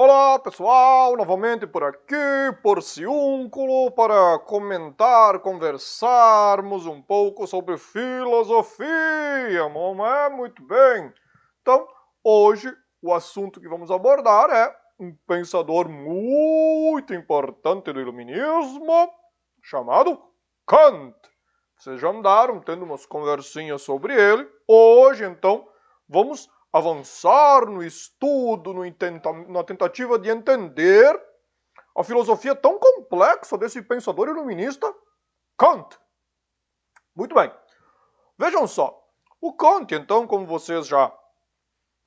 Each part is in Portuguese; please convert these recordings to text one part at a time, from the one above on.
Olá pessoal, novamente por aqui, Porciúnculo, para conversarmos um pouco sobre filosofia, não é? Muito bem. Então, hoje o assunto que vamos abordar é um pensador muito importante do iluminismo, chamado Kant. Vocês já andaram tendo umas conversinhas sobre ele. Hoje, então, vamos avançar no estudo, na tentativa de entender a filosofia tão complexa desse pensador iluminista, Kant. Muito bem. Vejam só. O Kant, então, como vocês já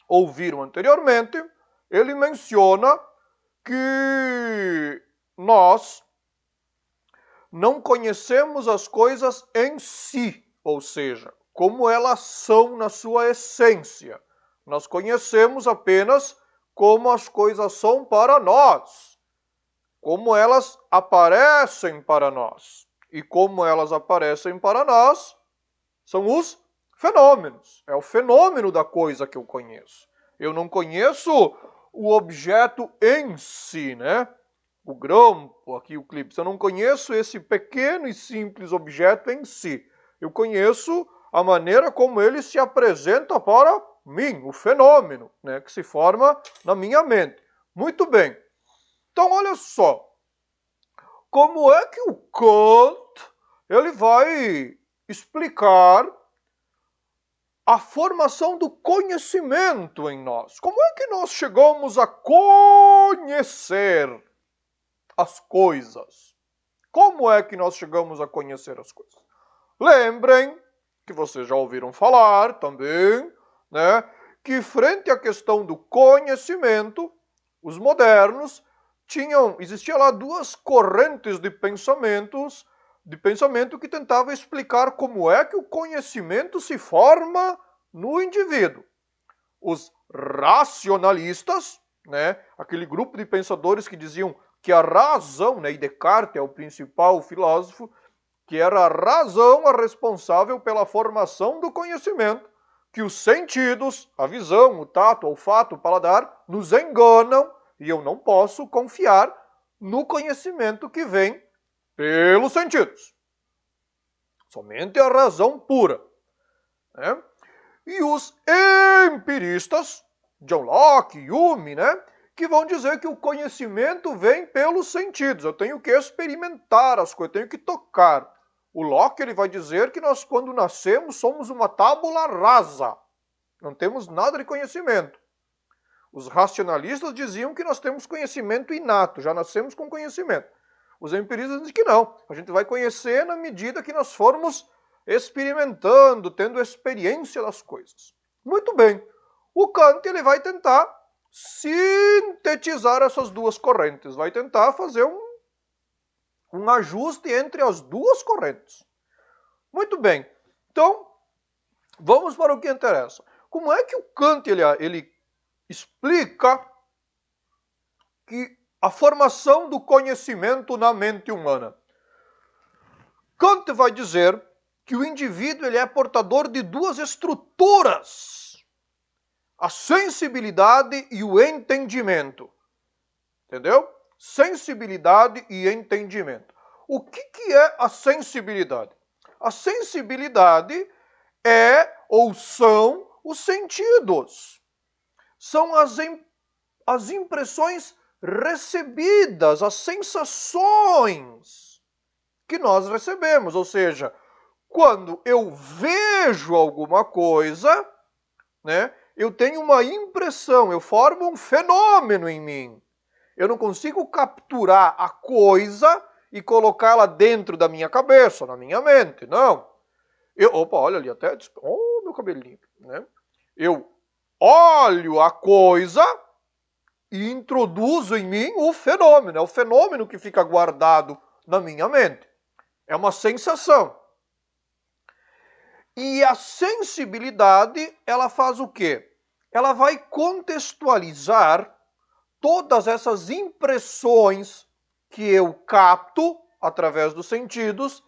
ouviram anteriormente, ele menciona que nós não conhecemos as coisas em si, ou seja, como elas são na sua essência. Nós conhecemos apenas como as coisas são para nós, como elas aparecem para nós. E como elas aparecem para nós, são os fenômenos. É o fenômeno da coisa que eu conheço. Eu não conheço o objeto em si, né? O grampo, aqui o clipe. Eu não conheço esse pequeno e simples objeto em si. Eu conheço a maneira como ele se apresenta para mim, o fenômeno, né, que se forma na minha mente. Muito bem. Então, olha só. Como é que o Kant ele vai explicar a formação do conhecimento em nós? Como é que nós chegamos a conhecer as coisas? Como é que nós chegamos a conhecer as coisas? Lembrem que vocês já ouviram falar também, né, que frente à questão do conhecimento, os modernos existia lá duas correntes de pensamento que tentavam explicar como é que o conhecimento se forma no indivíduo. Os racionalistas, né, aquele grupo de pensadores que diziam que a razão, né, e Descartes é o principal filósofo, que era a razão a responsável pela formação do conhecimento, que os sentidos, a visão, o tato, o olfato, o paladar, nos enganam e eu não posso confiar no conhecimento que vem pelos sentidos. Somente a razão pura. Né? E os empiristas, John Locke, Hume, né? Que vão dizer que o conhecimento vem pelos sentidos. Eu tenho que experimentar as coisas, eu tenho que tocar. O Locke ele vai dizer que nós, quando nascemos, somos uma tábula rasa. Não temos nada de conhecimento. Os racionalistas diziam que nós temos conhecimento inato, já nascemos com conhecimento. Os empiristas dizem que não. A gente vai conhecer na medida que nós formos experimentando, tendo experiência das coisas. Muito bem. O Kant ele vai tentar sintetizar essas duas correntes, vai tentar fazer um ajuste entre as duas correntes. Muito bem. Então, vamos para o que interessa. Como é que o Kant ele explica que a formação do conhecimento na mente humana? Kant vai dizer que o indivíduo ele é portador de duas estruturas: a sensibilidade e o entendimento. Entendeu? Sensibilidade e entendimento. O que é a sensibilidade? A sensibilidade é ou são os sentidos. São as impressões recebidas, as sensações que nós recebemos. Ou seja, quando eu vejo alguma coisa, né, eu tenho uma impressão, eu formo um fenômeno em mim. Eu não consigo capturar a coisa e colocá-la dentro da minha cabeça, na minha mente, não. Opa, olha ali até, oh, meu cabelinho, né? Eu olho a coisa e introduzo em mim o fenômeno. É o fenômeno que fica guardado na minha mente. É uma sensação. E a sensibilidade, ela faz o quê? Ela vai contextualizar todas essas impressões que eu capto através dos sentidos,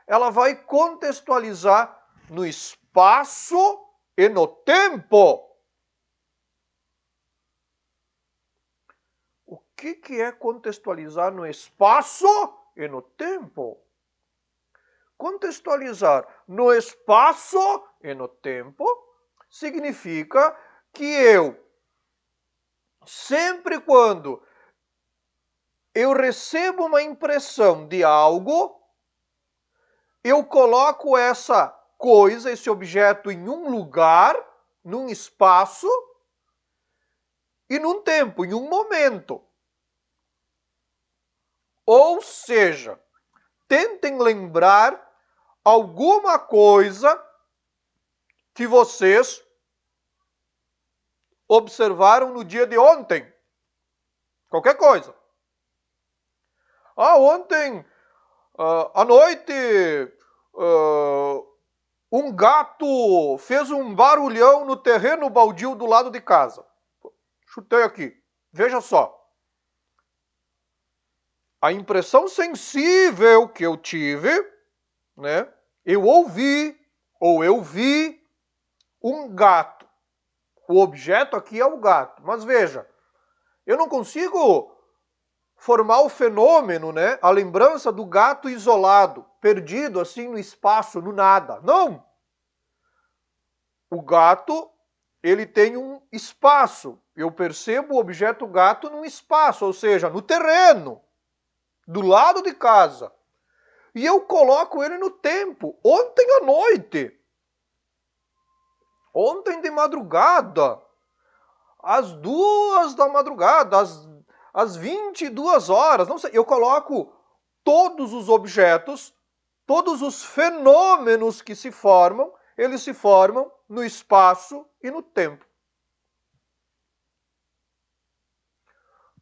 ela vai contextualizar no espaço e no tempo. que é contextualizar no espaço e no tempo? Contextualizar no espaço e no tempo significa que eu, sempre quando eu recebo uma impressão de algo, eu coloco essa coisa, esse objeto em um lugar, num espaço e num tempo, em um momento. Ou seja, tentem lembrar alguma coisa que vocês observaram no dia de ontem. Qualquer coisa. Ontem, à noite, um gato fez um barulhão no terreno baldio do lado de casa. Chutei aqui. Veja só. A impressão sensível que eu tive, né? Eu ouvi ou eu vi um gato. O objeto aqui é o gato. Mas veja, eu não consigo formar o fenômeno, né? A lembrança do gato isolado, perdido assim no espaço, no nada. Não! O gato, ele tem um espaço. Eu percebo o objeto gato num espaço, ou seja, no terreno, do lado de casa. E eu coloco ele no tempo. Ontem à noite. Ontem de madrugada. Às 2 da madrugada, às 22 horas, não sei. Eu coloco todos os objetos, todos os fenômenos que se formam, eles se formam no espaço e no tempo.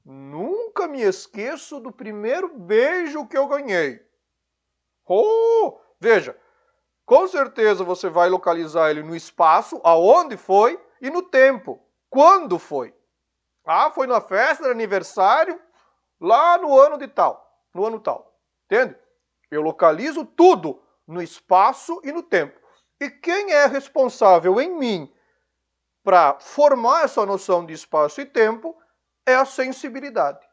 Nunca me esqueço do primeiro beijo que eu ganhei. Veja, com certeza você vai localizar ele no espaço, aonde foi, e no tempo, quando foi. Foi na festa de aniversário, lá no ano de tal, no ano tal. Entende? Eu localizo tudo no espaço e no tempo. E quem é responsável em mim para formar essa noção de espaço e tempo é a sensibilidade.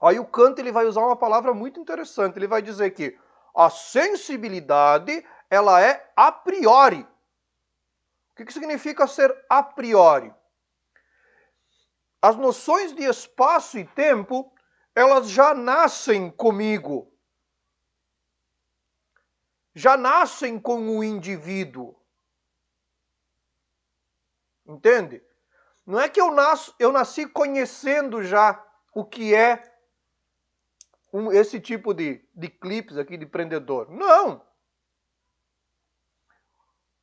Aí o Kant ele vai usar uma palavra muito interessante. Ele vai dizer que a sensibilidade ela é a priori. O que significa ser a priori? As noções de espaço e tempo, elas já nascem comigo. Já nascem com o indivíduo. Entende? Não é que eu nasci conhecendo já o que é esse tipo de clipes aqui de prendedor. Não!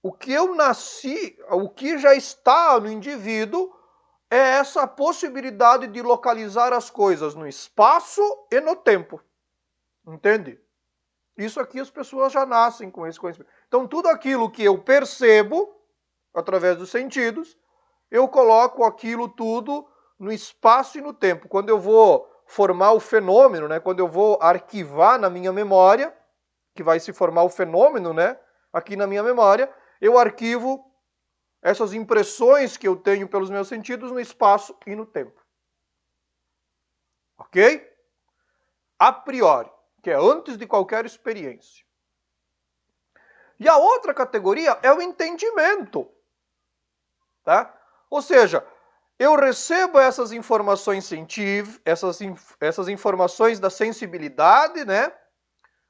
O que eu nasci, o que já está no indivíduo é essa possibilidade de localizar as coisas no espaço e no tempo. Entende? Isso aqui as pessoas já nascem com esse conhecimento. Então tudo aquilo que eu percebo, através dos sentidos, eu coloco aquilo tudo no espaço e no tempo. Quando eu vou formar o fenômeno, né? Quando eu vou arquivar na minha memória, que vai se formar o fenômeno, né? Aqui na minha memória, eu arquivo essas impressões que eu tenho pelos meus sentidos no espaço e no tempo. Ok? A priori, que é antes de qualquer experiência. E a outra categoria é o entendimento. Tá? Ou seja, eu recebo essas informações científicas, essas informações da sensibilidade, né?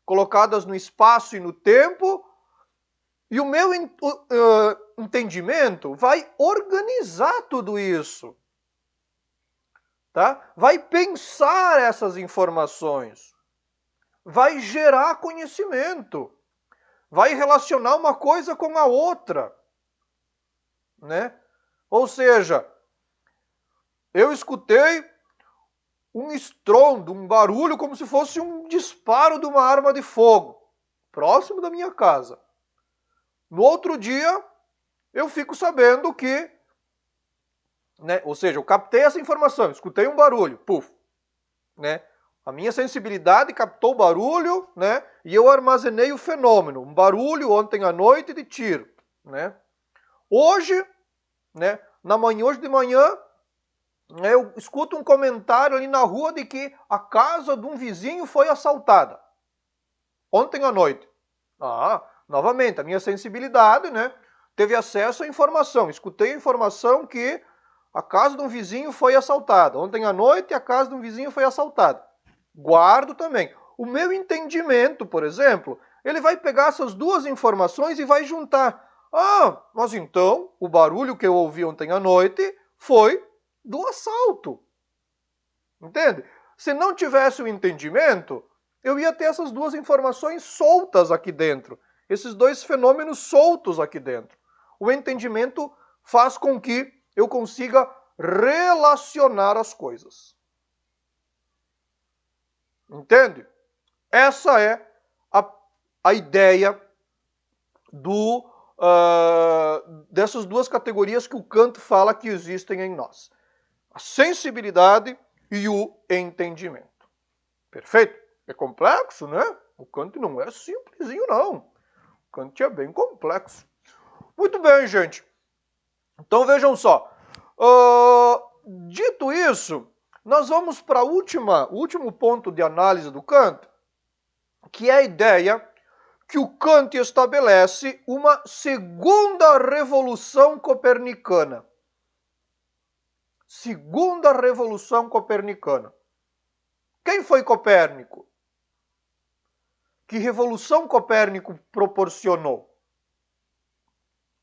Colocadas no espaço e no tempo, e o meu entendimento vai organizar tudo isso. Tá? Vai pensar essas informações. Vai gerar conhecimento. Vai relacionar uma coisa com a outra. Né? Ou seja, eu escutei um estrondo, um barulho como se fosse um disparo de uma arma de fogo, próximo da minha casa. No outro dia, eu fico sabendo que, né, ou seja, eu captei essa informação, escutei um barulho, puf, né? A minha sensibilidade captou o barulho, né? E eu armazenei o fenômeno, um barulho ontem à noite de tiro, né? Hoje, né? Hoje de manhã, Eu escuto um comentário ali na rua de que a casa de um vizinho foi assaltada ontem à noite. Novamente, a minha sensibilidade, né, teve acesso à informação. Escutei a informação que a casa de um vizinho foi assaltada. Ontem à noite, a casa de um vizinho foi assaltada. Guardo também. O meu entendimento, por exemplo, ele vai pegar essas duas informações e vai juntar. Mas então, o barulho que eu ouvi ontem à noite foi do assalto. Entende? Se não tivesse o entendimento, eu ia ter essas duas informações soltas aqui dentro. Esses dois fenômenos soltos aqui dentro. O entendimento faz com que eu consiga relacionar as coisas. Entende? Essa é a ideia dessas duas categorias que o Kant fala que existem em nós. A sensibilidade e o entendimento. Perfeito? É complexo, né? O Kant não é simplesinho, não. O Kant é bem complexo. Muito bem, gente. Então vejam só. Dito isso, nós vamos para o último ponto de análise do Kant, que é a ideia que o Kant estabelece uma segunda revolução copernicana. Segunda revolução copernicana. Quem foi Copérnico? Que revolução Copérnico proporcionou?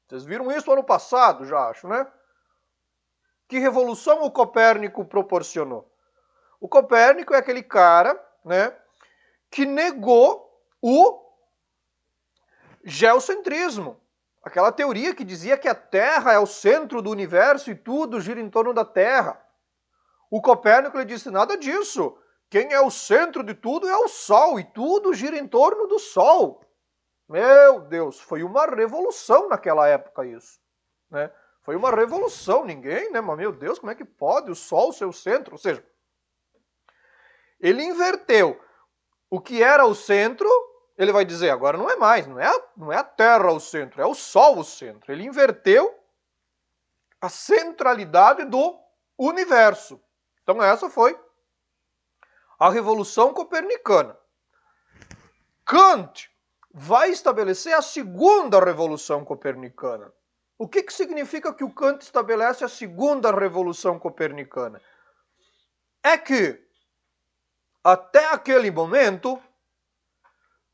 Vocês viram isso ano passado, já acho, né? Que revolução o Copérnico proporcionou? O Copérnico é aquele cara, né, que negou o geocentrismo. Aquela teoria que dizia que a Terra é o centro do universo e tudo gira em torno da Terra. O Copérnico ele disse nada disso. Quem é o centro de tudo é o Sol e tudo gira em torno do Sol. Meu Deus, foi uma revolução naquela época isso, né? Foi uma revolução, ninguém, né? Mas meu Deus, como é que pode o Sol ser o centro? Ou seja, ele inverteu o que era o centro, ele vai dizer, agora não é mais, não é a Terra o centro, é o Sol o centro. Ele inverteu a centralidade do universo. Então essa foi a Revolução Copernicana. Kant vai estabelecer a segunda Revolução Copernicana. O que significa que o Kant estabelece a segunda Revolução Copernicana? É que, até aquele momento,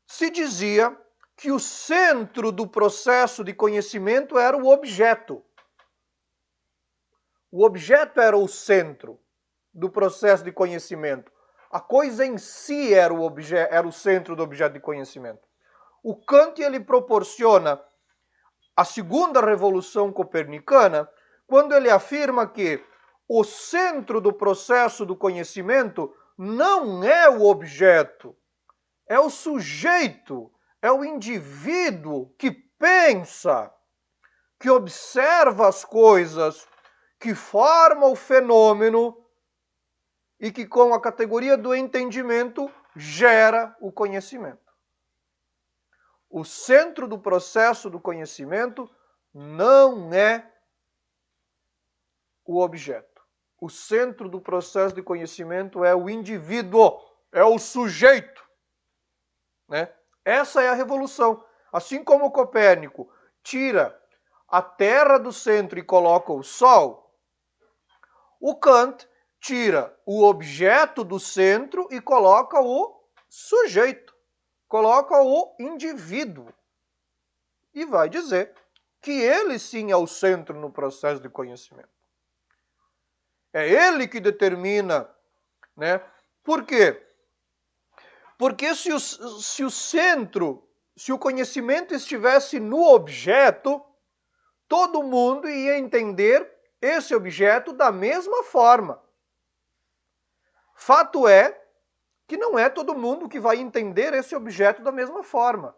se dizia que o centro do processo de conhecimento era o objeto. O objeto era o centro do processo de conhecimento. A coisa em si era o centro do objeto de conhecimento. O Kant ele proporciona a segunda revolução copernicana quando ele afirma que o centro do processo do conhecimento não é o objeto, é o sujeito, é o indivíduo que pensa, que observa as coisas, que forma o fenômeno e que com a categoria do entendimento gera o conhecimento. O centro do processo do conhecimento não é o objeto. O centro do processo de conhecimento é o indivíduo, é o sujeito, né? Essa é a revolução. Assim como Copérnico tira a Terra do centro e coloca o Sol, o Kant tira o objeto do centro e coloca o sujeito, coloca o indivíduo. E vai dizer que ele sim é o centro no processo de conhecimento. É ele que determina, né? Por quê? Porque se o centro, se o conhecimento estivesse no objeto, todo mundo ia entender esse objeto da mesma forma. Fato é que não é todo mundo que vai entender esse objeto da mesma forma.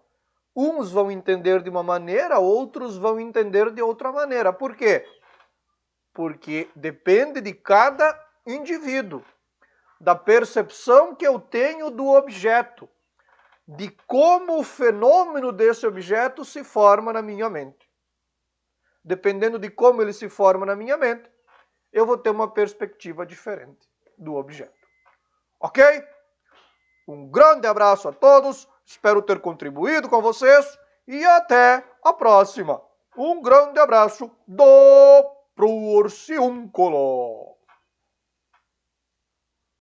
Uns vão entender de uma maneira, outros vão entender de outra maneira. Por quê? Porque depende de cada indivíduo, da percepção que eu tenho do objeto, de como o fenômeno desse objeto se forma na minha mente. Dependendo de como ele se forma na minha mente, eu vou ter uma perspectiva diferente do objeto. Ok? Um grande abraço a todos, espero ter contribuído com vocês e até a próxima. Um grande abraço do Porciúncolo.